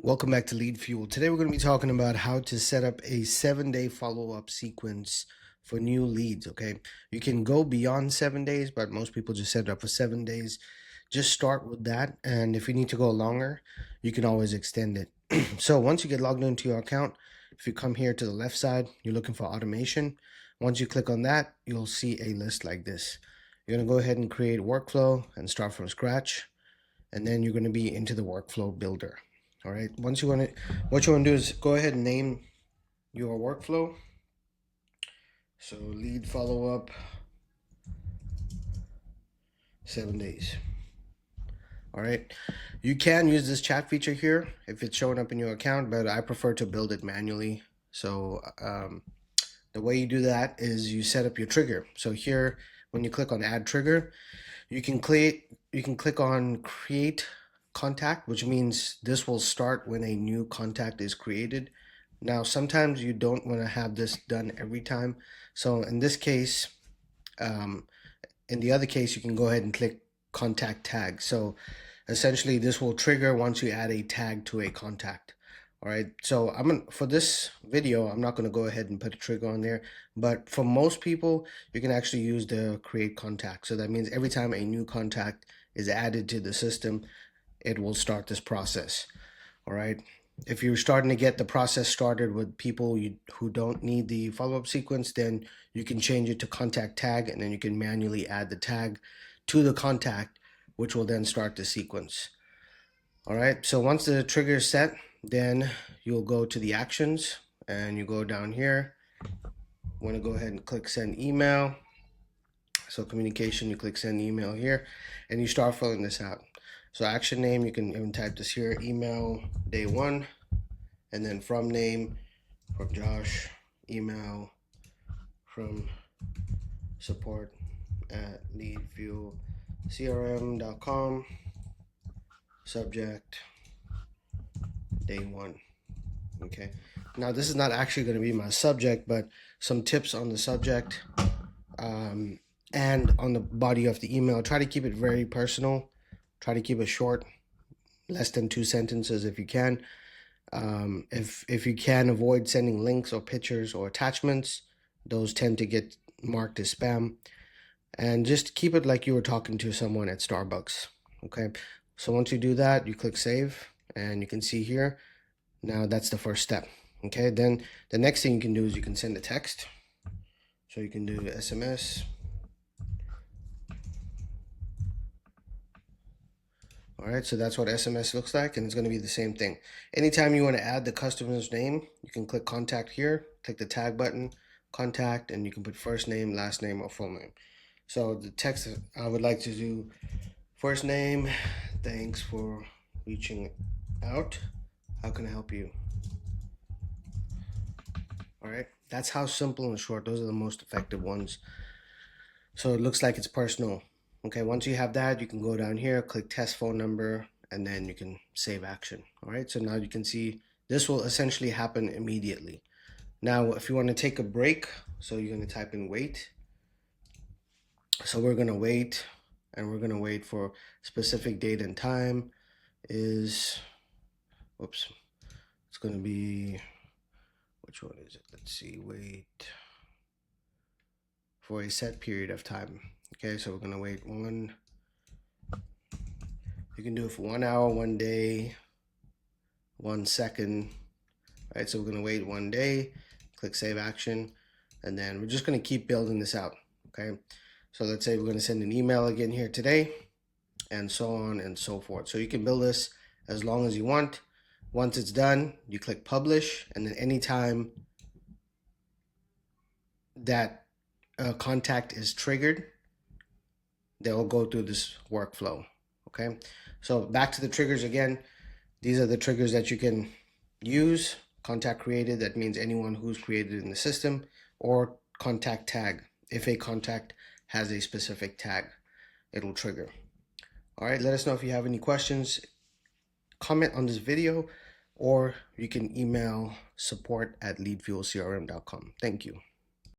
Welcome back to Lead Fuel. Today we're going to be talking about how to set up a 7-day follow-up sequence for new leads, okay? You can go beyond 7 days, but most people just set it up for 7 days. Just start with that, and if you need to go longer, you can always extend it. So once you get logged into your account, if you come here to the left side, you're looking for automation. Once you click on that, you'll see a list like this. You're going to go ahead and create workflow and start from scratch, and then you're going to be into the workflow builder. All right, what you want to do is go ahead and name your workflow. So lead follow-up 7 days. All right, you can use this chat feature here if it's showing up in your account, but I prefer to build it manually. So the way you do that is you set up your trigger. So here, when you click on add trigger, you can click on create contact, which means this will start when a new contact is created. Now, sometimes you don't want to have this done every time. So in this case, in the other case, you can go ahead and click contact tag. So essentially this will trigger once you add a tag to a contact. All right, so for this video, I'm not going to go ahead and put a trigger on there, but for most people, you can actually use the create contact. So that means every time a new contact is added to the system, it will start this process. All right, if you're starting to get the process started with people who don't need the follow-up sequence, then you can change it to contact tag, and then you can manually add the tag to the contact, which will then start the sequence. All right, so once the trigger is set, then you'll go to the actions and you go down here. You want to go ahead and click send email. So communication, you click send email here and you start filling this out. So action name, you can even type this here, email day 1, and then from name, from Josh, email from support at leadfuelcrm.com, subject day 1. Okay, now this is not actually going to be my subject, but some tips on the subject and on the body of the email. Try to keep it very personal. Try to keep it short, less than 2 sentences if you can. If you can avoid sending links or pictures or attachments, those tend to get marked as spam. And just keep it like you were talking to someone at Starbucks. Okay, so once you do that, you click save, and you can see here, now that's the first step. Okay, then the next thing you can do is you can send a text. So you can do SMS. All right, so that's what SMS looks like, and it's going to be the same thing. Anytime you want to add the customer's name, you can click contact here, click the tag button, contact, and you can put first name, last name, or full name. So the text, I would like to do first name, thanks for reaching out. How can I help you? All right, that's how simple and short. Those are the most effective ones. So it looks like it's personal. Okay, once you have that, you can go down here, click test phone number, and then you can save action. All right, so now you can see this will essentially happen immediately. Now, if you want to take a break, so you're going to type in wait. So we're going to wait, and we're going to wait for specific date and time is, whoops, it's going to be, which one is it? Let's see, wait for a set period of time. Okay, so we're gonna wait you can do it for 1 hour, 1 day, 1 second. All right, so we're gonna wait 1 day, click save action, and then we're just gonna keep building this out. Okay, so let's say we're gonna send an email again here today, and so on and so forth. So you can build this as long as you want. Once it's done, you click publish, and then anytime that contact is triggered, they'll go through this workflow. Okay, so back to the triggers again. These are the triggers that you can use. Contact created, that means anyone who's created in the system, or contact tag. If a contact has a specific tag, it'll trigger. All right, let us know if you have any questions. Comment on this video, or you can email support@leadfuelcrm.com. Thank you.